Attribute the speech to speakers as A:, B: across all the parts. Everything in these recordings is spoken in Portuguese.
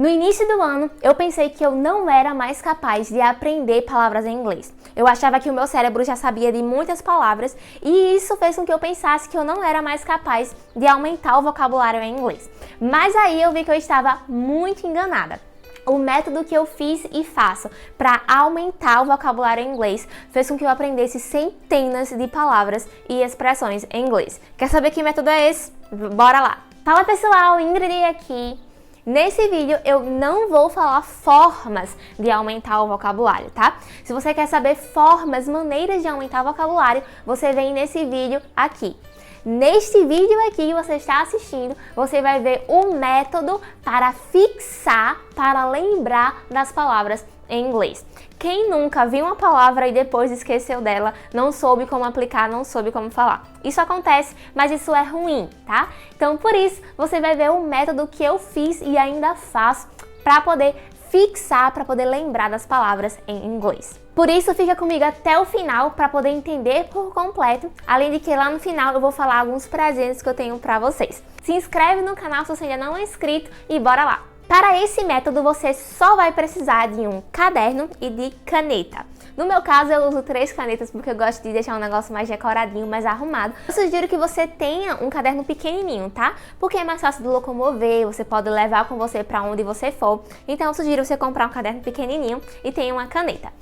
A: No início do ano, eu pensei que eu não era mais capaz de aprender palavras em inglês. Eu achava que o meu cérebro já sabia de muitas palavras e isso fez com que eu pensasse que eu não era mais capaz de aumentar o vocabulário em inglês. Mas aí eu vi que eu estava muito enganada. O método que eu fiz e faço para aumentar o vocabulário em inglês fez com que eu aprendesse centenas de palavras e expressões em inglês. Quer saber que método é esse? Bora lá! Fala pessoal, Ingrid aqui. Nesse vídeo eu não vou falar formas de aumentar o vocabulário, tá? Se você quer saber formas, maneiras de aumentar o vocabulário, você vem nesse vídeo aqui. Neste vídeo aqui que você está assistindo, você vai ver o método para fixar, para lembrar das palavras em inglês. Quem nunca viu uma palavra e depois esqueceu dela, não soube como aplicar, não soube como falar? Isso acontece, mas isso é ruim, tá? Então, por isso, você vai ver o método que eu fiz e ainda faço para poder fixar, para poder lembrar das palavras em inglês. Por isso, fica comigo até o final para poder entender por completo, além de que lá no final eu vou falar alguns presentes que eu tenho para vocês. Se inscreve no canal se você ainda não é inscrito e bora lá! Para esse método, você só vai precisar de um caderno e de caneta. No meu caso, eu uso 3 canetas porque eu gosto de deixar um negócio mais decoradinho, mais arrumado. Eu sugiro que você tenha um caderno pequenininho, tá? Porque é mais fácil de locomover, você pode levar com você para onde você for. Então, eu sugiro você comprar um caderno pequenininho e tenha uma caneta.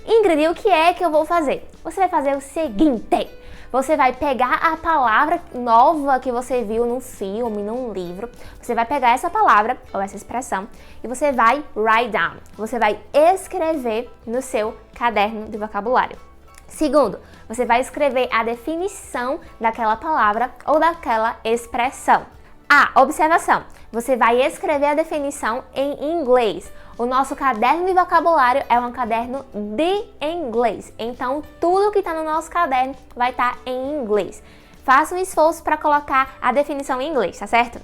A: Ingrid, o que é que eu vou fazer? Você vai fazer o seguinte. Você vai pegar a palavra nova que você viu num filme, num livro. Você vai pegar essa palavra, ou essa expressão, e você vai write down. Você vai escrever no seu caderno de vocabulário. Segundo, você vai escrever a definição daquela palavra ou daquela expressão. Observação. Você vai escrever a definição em inglês. O nosso caderno de vocabulário é um caderno de inglês. Então, tudo que está no nosso caderno vai estar em inglês. Faça um esforço para colocar a definição em inglês, tá certo?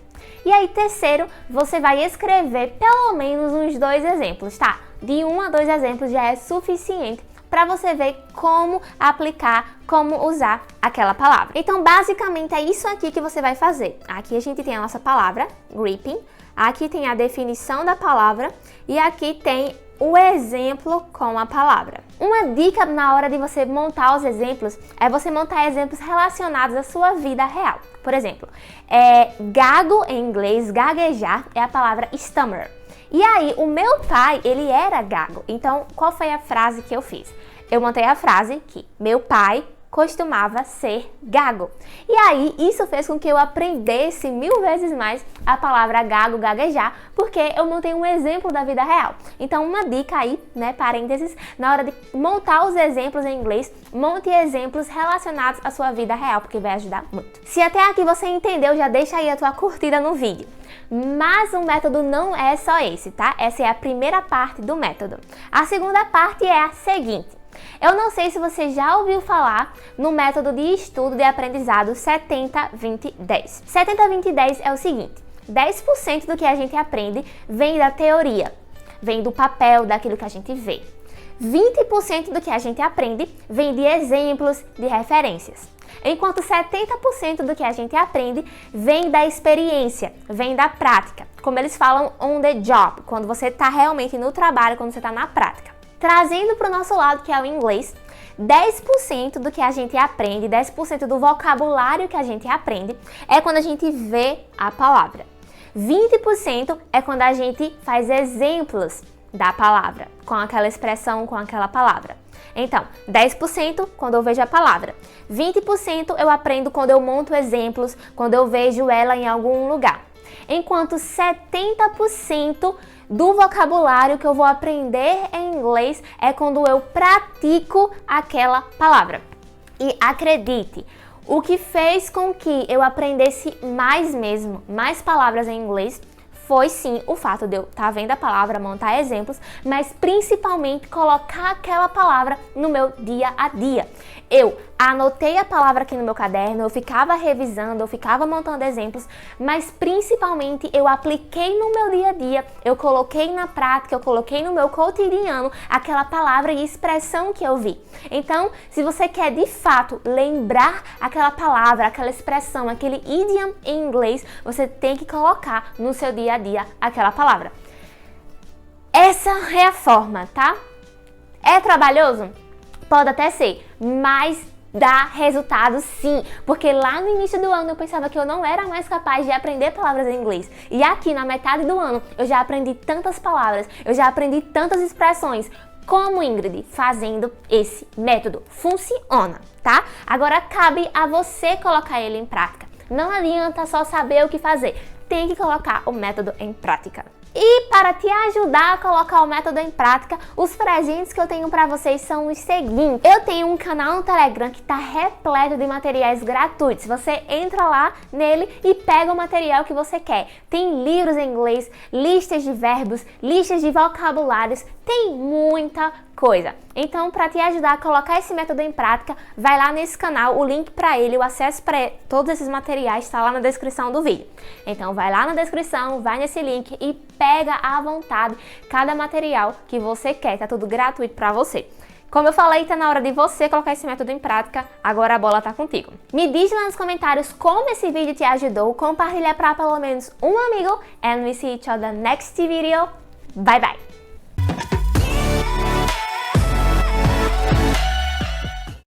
A: E aí, terceiro, você vai escrever pelo menos uns 2 exemplos, tá? De 1 a 2 exemplos já é suficiente para você ver como aplicar, como usar aquela palavra. Então, basicamente, é isso aqui que você vai fazer. Aqui a gente tem a nossa palavra, gripping. Aqui tem a definição da palavra e aqui tem o exemplo com a palavra. Uma dica na hora de você montar os exemplos é você montar exemplos relacionados à sua vida real. Por exemplo, gago em inglês, gaguejar, é a palavra stammer. E aí, o meu pai, ele era gago. Então, qual foi a frase que eu fiz? Eu montei a frase que meu pai costumava ser gago. E aí, isso fez com que eu aprendesse 1000 vezes mais a palavra gago, gaguejar, porque eu montei um exemplo da vida real. Então, uma dica aí, né, parênteses, na hora de montar os exemplos em inglês, monte exemplos relacionados à sua vida real, porque vai ajudar muito. Se até aqui você entendeu, já deixa aí a tua curtida no vídeo. Mas o método não é só esse, tá? Essa é a primeira parte do método. A segunda parte é a seguinte. Eu não sei se você já ouviu falar no método de estudo de aprendizado 70-20-10. 70-20-10 é o seguinte: 10% do que a gente aprende vem da teoria, vem do papel, daquilo que a gente vê. 20% do que a gente aprende vem de exemplos, de referências. Enquanto 70% do que a gente aprende vem da experiência, vem da prática. Como eles falam, on the job, quando você está realmente no trabalho, quando você está na prática. Trazendo para o nosso lado, que é o inglês, 10% do que a gente aprende, 10% do vocabulário que a gente aprende, é quando a gente vê a palavra. 20% é quando a gente faz exemplos da palavra, com aquela expressão, com aquela palavra. Então, 10% quando eu vejo a palavra. 20% eu aprendo quando eu monto exemplos, quando eu vejo ela em algum lugar. Enquanto 70% do vocabulário que eu vou aprender em inglês é quando eu pratico aquela palavra. E acredite, o que fez com que eu aprendesse mais palavras em inglês, foi sim o fato de eu estar vendo a palavra, montar exemplos, mas principalmente colocar aquela palavra no meu dia a dia. Eu anotei a palavra aqui no meu caderno, eu ficava revisando, eu ficava montando exemplos, mas principalmente eu apliquei no meu dia a dia, eu coloquei na prática, eu coloquei no meu cotidiano aquela palavra e expressão que eu vi. Então, se você quer de fato lembrar aquela palavra, aquela expressão, aquele idiom em inglês, você tem que colocar no seu dia a dia aquela palavra. essa é a forma, tá? É trabalhoso? Pode até ser, mas dá resultado sim, porque lá no início do ano eu pensava que eu não era mais capaz de aprender palavras em inglês. E aqui na metade do ano eu já aprendi tantas palavras, eu já aprendi tantas expressões. Como, Ingrid? Fazendo esse método. Funciona, tá? Agora cabe a você colocar ele em prática. Não adianta só saber o que fazer, tem que colocar o método em prática. E para te ajudar a colocar o método em prática, os presentes que eu tenho para vocês são os seguintes. Eu tenho um canal no Telegram que está repleto de materiais gratuitos. Você entra lá nele e pega o material que você quer. Tem livros em inglês, listas de verbos, listas de vocabulários, tem muita coisa. Então, para te ajudar a colocar esse método em prática, vai lá nesse canal, o link para ele, o acesso para todos esses materiais está lá na descrição do vídeo. Então, vai lá na descrição, vai nesse link e pega à vontade cada material que você quer, tá tudo gratuito para você. Como eu falei, tá na hora de você colocar esse método em prática, agora a bola tá contigo. Me diz lá nos comentários como esse vídeo te ajudou, compartilha para pelo menos um amigo, and we see each other next video. Bye bye!